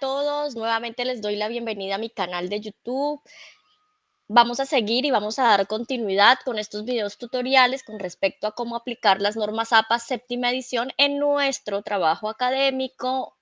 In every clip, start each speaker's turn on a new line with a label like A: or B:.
A: todos, nuevamente les doy la bienvenida a mi canal de YouTube. Vamos a seguir y vamos a dar continuidad con estos videos tutoriales con respecto a cómo aplicar las normas APA séptima edición en nuestro trabajo académico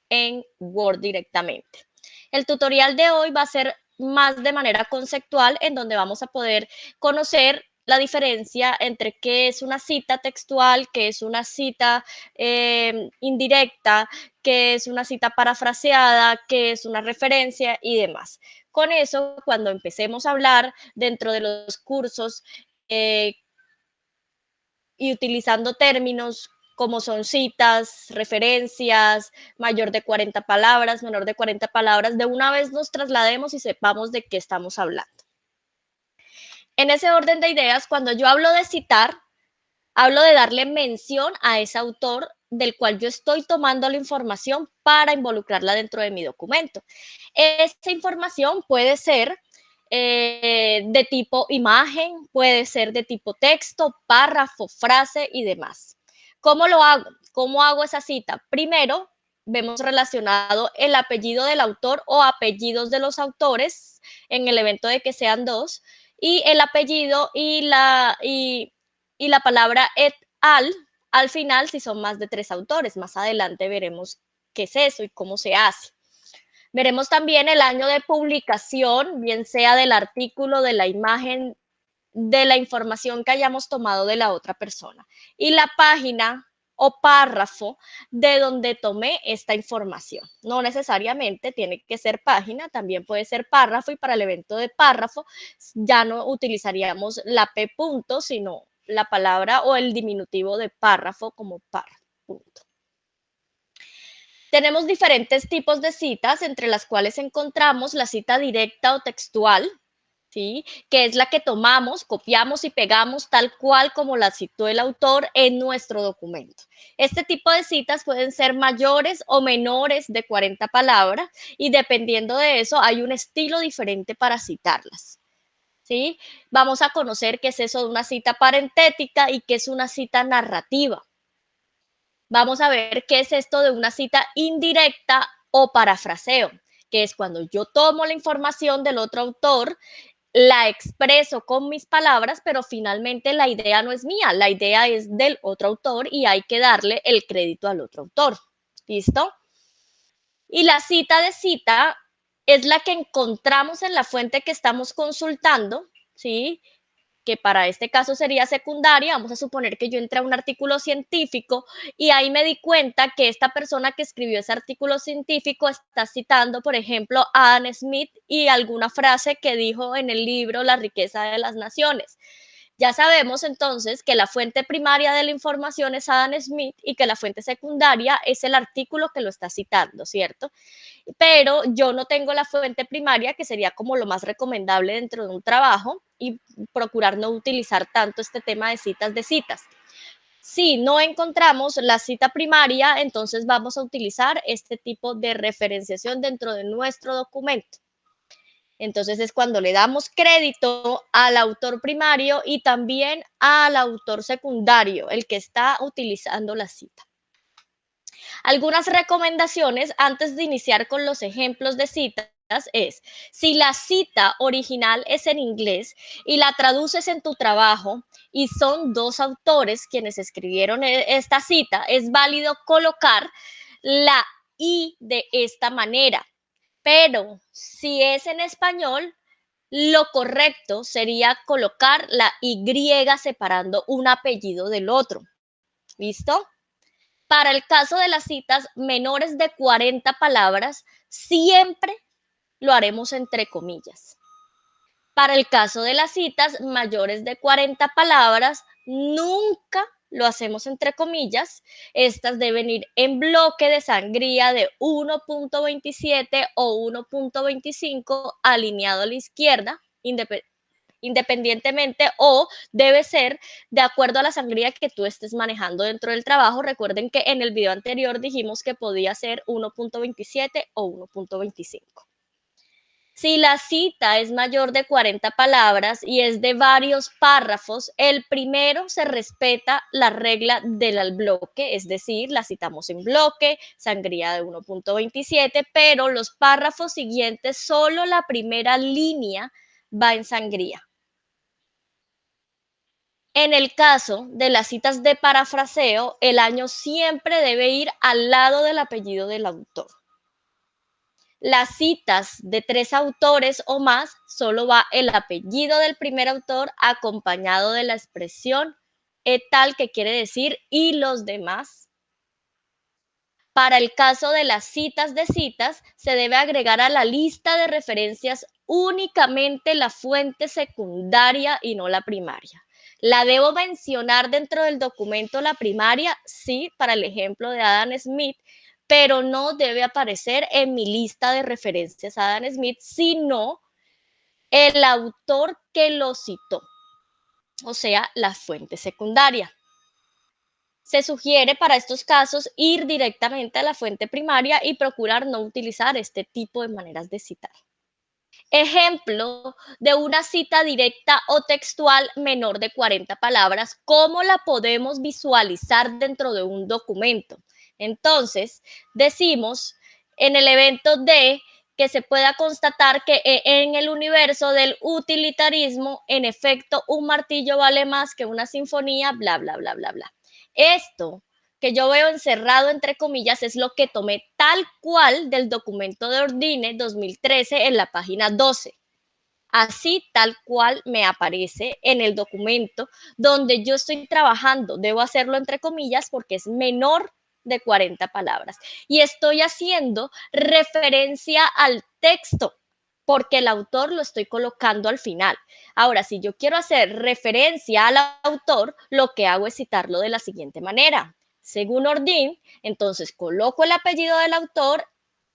A: en Word directamente. El tutorial de hoy va a ser más de manera conceptual, en donde vamos a poder conocer la diferencia entre qué es una cita textual, qué es una cita indirecta, qué es una cita parafraseada, qué es una referencia y demás. Con eso, cuando empecemos a hablar dentro de los cursos eh, y utilizando términos como son citas, referencias, mayor de 40 palabras, menor de 40 palabras, de una vez nos traslademos y sepamos de qué estamos hablando. En ese orden de ideas, cuando yo hablo de citar, hablo de darle mención a ese autor del cual yo estoy tomando la información para involucrarla dentro de mi documento. Esta información puede ser de tipo imagen, puede ser de tipo texto, párrafo, frase y demás. ¿Cómo lo hago? ¿Cómo hago esa cita? Primero, vemos relacionado el apellido del autor o apellidos de los autores, en el evento de que sean dos, y el apellido y la palabra et al final si son más de 3 autores. Más adelante veremos qué es eso y cómo se hace. Veremos también el año de publicación, bien sea del artículo, de la imagen, de la información que hayamos tomado de la otra persona. Y la página o párrafo de donde tomé esta información. No necesariamente tiene que ser página, también puede ser párrafo, y para el evento de párrafo ya no utilizaríamos la P punto, sino la palabra o el diminutivo de párrafo como párrafo. Punto. Tenemos diferentes tipos de citas, entre las cuales encontramos la cita directa o textual, ¿sí? Que es la que tomamos, copiamos y pegamos tal cual como la citó el autor en nuestro documento. Este tipo de citas pueden ser mayores o menores de 40 palabras, y dependiendo de eso hay un estilo diferente para citarlas, ¿sí? Vamos a conocer qué es eso de una cita parentética y qué es una cita narrativa. Vamos a ver qué es esto de una cita indirecta o parafraseo, que es cuando yo tomo la información del otro autor, la expreso con mis palabras, pero finalmente la idea no es mía, la idea es del otro autor y hay que darle el crédito al otro autor. ¿Listo? Y la cita de cita es la que encontramos en la fuente que estamos consultando, ¿sí? Que para este caso sería secundaria. Vamos a suponer que yo entré a un artículo científico y ahí me di cuenta que esta persona que escribió ese artículo científico está citando, por ejemplo, a Adam Smith y alguna frase que dijo en el libro La riqueza de las naciones. Ya sabemos entonces que la fuente primaria de la información es Adam Smith y que la fuente secundaria es el artículo que lo está citando, ¿cierto? Pero yo no tengo la fuente primaria, que sería como lo más recomendable dentro de un trabajo, y procurar no utilizar tanto este tema de citas de citas. Si no encontramos la cita primaria, entonces vamos a utilizar este tipo de referenciación dentro de nuestro documento. Entonces es cuando le damos crédito al autor primario y también al autor secundario, el que está utilizando la cita. Algunas recomendaciones antes de iniciar con los ejemplos de citas es: si la cita original es en inglés y la traduces en tu trabajo y son dos autores quienes escribieron esta cita, es válido colocar la I de esta manera. Pero si es en español, lo correcto sería colocar la Y separando un apellido del otro. ¿Listo? Para el caso de las citas menores de 40 palabras, siempre lo haremos entre comillas. Para el caso de las citas mayores de 40 palabras, nunca lo hacemos entre comillas. Estas deben ir en bloque de sangría de 1.27 o 1.25 alineado a la izquierda, independientemente, o debe ser de acuerdo a la sangría que tú estés manejando dentro del trabajo. Recuerden que en el video anterior dijimos que podía ser 1.27 o 1.25. Si la cita es mayor de 40 palabras y es de varios párrafos, el primero se respeta la regla del al bloque, es decir, la citamos en bloque, sangría de 1.27, pero los párrafos siguientes, solo la primera línea va en sangría. En el caso de las citas de parafraseo, el año siempre debe ir al lado del apellido del autor. Las citas de 3 autores o más, solo va el apellido del primer autor acompañado de la expresión tal, que quiere decir y los demás. Para el caso de las citas de citas, se debe agregar a la lista de referencias únicamente la fuente secundaria y no la primaria. ¿La debo mencionar dentro del documento la primaria? Sí, para el ejemplo de Adam Smith, pero no debe aparecer en mi lista de referencias Adam Smith, sino el autor que lo citó, o sea, la fuente secundaria. Se sugiere para estos casos ir directamente a la fuente primaria y procurar no utilizar este tipo de maneras de citar. Ejemplo de una cita directa o textual menor de 40 palabras, ¿cómo la podemos visualizar dentro de un documento? Entonces, decimos en el evento de que se pueda constatar que en el universo del utilitarismo, en efecto, un martillo vale más que una sinfonía, bla, bla, bla, bla, bla. Esto que yo veo encerrado entre comillas es lo que tomé tal cual del documento de Ordine 2013 en la página 12. Así tal cual me aparece en el documento donde yo estoy trabajando. Debo hacerlo entre comillas porque es menor de 40 palabras. Y estoy haciendo referencia al texto porque el autor lo estoy colocando al final. Ahora, si yo quiero hacer referencia al autor, lo que hago es citarlo de la siguiente manera. Según Ordine, entonces coloco el apellido del autor,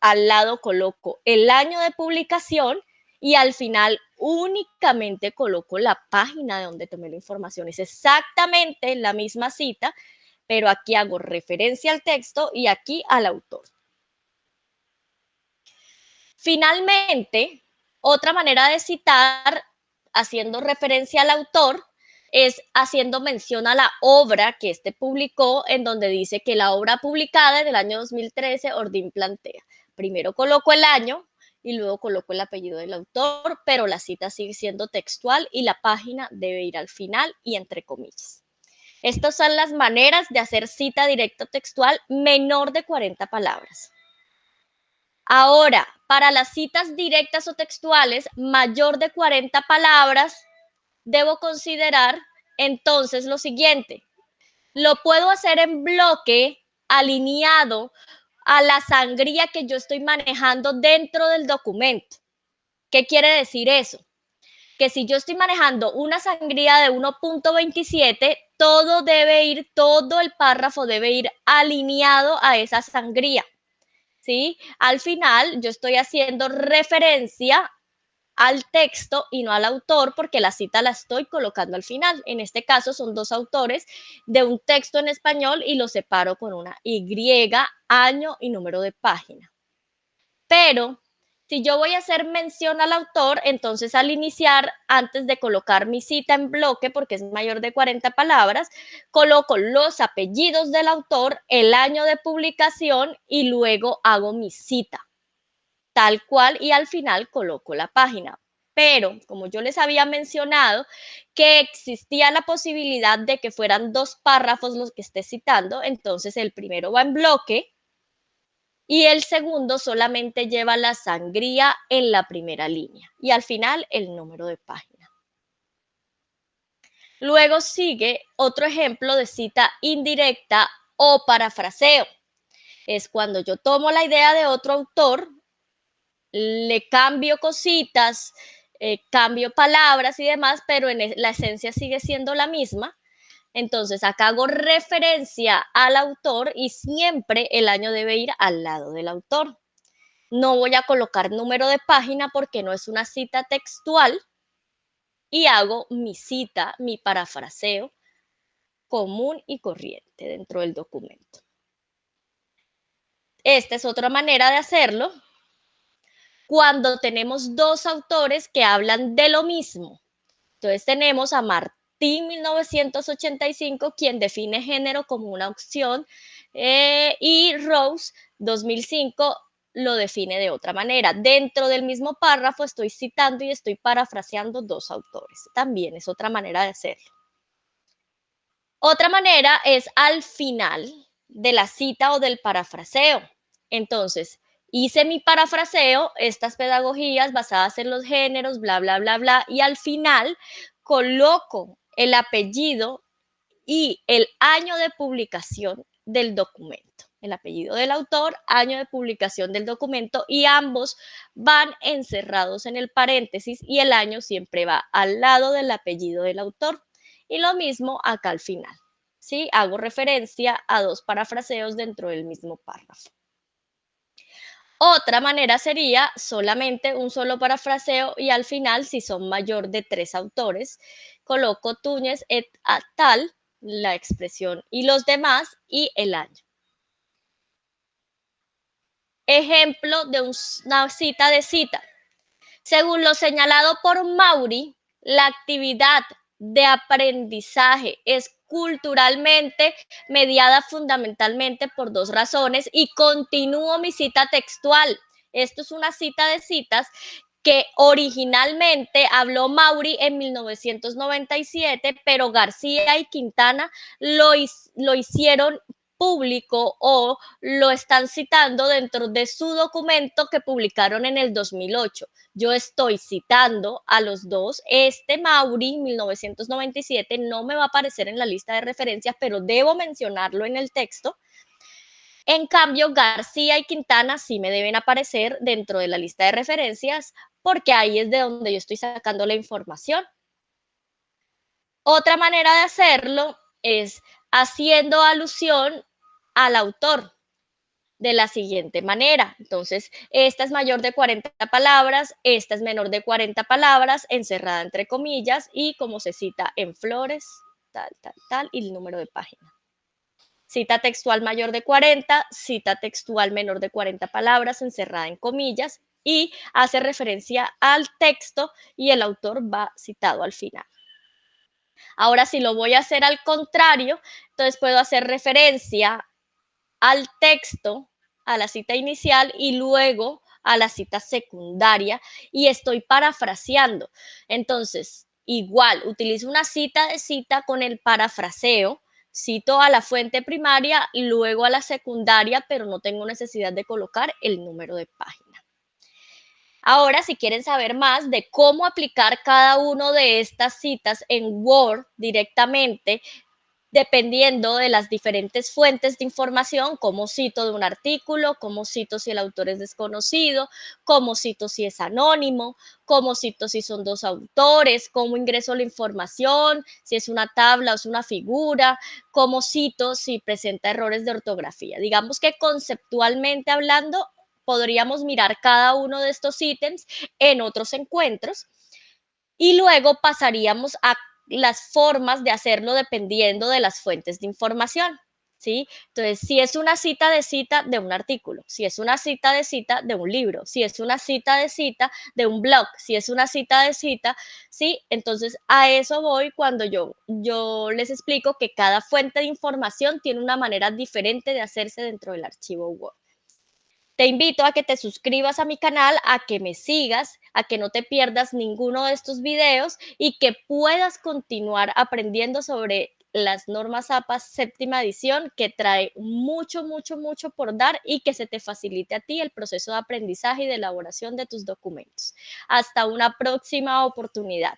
A: al lado coloco el año de publicación y al final únicamente coloco la página de donde tomé la información. Es exactamente la misma cita, pero aquí hago referencia al texto y aquí al autor. Finalmente, otra manera de citar, haciendo referencia al autor, es haciendo mención a la obra que éste publicó, en donde dice que la obra publicada en el año 2013, Ordine plantea. Primero coloco el año y luego coloco el apellido del autor, pero la cita sigue siendo textual y la página debe ir al final y entre comillas. Estas son las maneras de hacer cita directa textual menor de 40 palabras. Ahora, para las citas directas o textuales mayor de 40 palabras, debo considerar entonces lo siguiente. Lo puedo hacer en bloque, alineado a la sangría que yo estoy manejando dentro del documento. ¿Qué quiere decir eso? Que si yo estoy manejando una sangría de 1.27, todo el párrafo debe ir alineado a esa sangría. ¿Sí? Al final yo estoy haciendo referencia al texto y no al autor porque la cita la estoy colocando al final. En este caso son dos autores de un texto en español y lo separo con una Y, año y número de página. Pero si yo voy a hacer mención al autor, entonces al iniciar, antes de colocar mi cita en bloque, porque es mayor de 40 palabras, coloco los apellidos del autor, el año de publicación y luego hago mi cita, tal cual, y al final coloco la página. Pero, como yo les había mencionado, que existía la posibilidad de que fueran dos párrafos los que esté citando, entonces el primero va en bloque y el segundo solamente lleva la sangría en la primera línea y al final el número de página. Luego sigue otro ejemplo de cita indirecta o parafraseo. Es cuando yo tomo la idea de otro autor, le cambio cositas, cambio palabras y demás, pero la esencia sigue siendo la misma. Entonces, acá hago referencia al autor y siempre el año debe ir al lado del autor. No voy a colocar número de página porque no es una cita textual y hago mi cita, mi parafraseo común y corriente dentro del documento. Esta es otra manera de hacerlo. cuando tenemos dos autores que hablan de lo mismo. Entonces tenemos a Martín 1985, quien define género como una opción, y Rose 2005 lo define de otra manera. Dentro del mismo párrafo estoy citando y estoy parafraseando dos autores. También es otra manera de hacerlo. Otra manera es al final de la cita o del parafraseo. Entonces, hice mi parafraseo, estas pedagogías basadas en los géneros, bla, bla, bla, bla, y al final coloco el apellido y el año de publicación del documento. El apellido del autor, año de publicación del documento, y ambos van encerrados en el paréntesis y el año siempre va al lado del apellido del autor. Y lo mismo acá al final. ¿Sí? Hago referencia a dos parafraseos dentro del mismo párrafo. Otra manera sería solamente un solo parafraseo y al final, si son mayor de 3 autores, coloco Túñez et al, la expresión y los demás y el año. Ejemplo de una cita de cita. Según lo señalado por Maury, la actividad de aprendizaje es culturalmente mediada fundamentalmente por dos razones y continúo mi cita textual. Esto es una cita de citas que originalmente habló Maury en 1997, pero García y Quintana lo hicieron público o lo están citando dentro de su documento que publicaron en el 2008. Yo estoy citando a los dos. Este Maury, 1997, no me va a aparecer en la lista de referencias, pero debo mencionarlo en el texto. En cambio, García y Quintana sí me deben aparecer dentro de la lista de referencias porque ahí es de donde yo estoy sacando la información. Otra manera de hacerlo es haciendo alusión al autor de la siguiente manera. Entonces, esta es mayor de 40 palabras, esta es menor de 40 palabras, encerrada entre comillas, y como se cita en Flores, tal, tal, tal, y el número de página. Cita textual mayor de 40, cita textual menor de 40 palabras, encerrada en comillas, y hace referencia al texto y el autor va citado al final. Ahora, si lo voy a hacer al contrario, entonces puedo hacer referencia al texto, a la cita inicial y luego a la cita secundaria y estoy parafraseando. Entonces, igual, utilizo una cita de cita con el parafraseo, cito a la fuente primaria, luego a la secundaria, pero no tengo necesidad de colocar el número de página. Ahora, si quieren saber más de cómo aplicar cada uno de estas citas en Word directamente, dependiendo de las diferentes fuentes de información, cómo cito de un artículo, cómo cito si el autor es desconocido, cómo cito si es anónimo, cómo cito si son dos autores, cómo ingreso la información, si es una tabla o es una figura, cómo cito si presenta errores de ortografía. Digamos que conceptualmente hablando, podríamos mirar cada uno de estos ítems en otros encuentros y luego pasaríamos a las formas de hacerlo dependiendo de las fuentes de información. ¿Sí? Entonces, si es una cita de un artículo, si es una cita de un libro, si es una cita de un blog, si es una cita de cita, ¿sí? Entonces, a eso voy cuando yo les explico que cada fuente de información tiene una manera diferente de hacerse dentro del archivo Word. Te invito a que te suscribas a mi canal, a que me sigas, a que no te pierdas ninguno de estos videos y que puedas continuar aprendiendo sobre las normas APA séptima edición que trae mucho, mucho, mucho por dar y que se te facilite a ti el proceso de aprendizaje y de elaboración de tus documentos. Hasta una próxima oportunidad.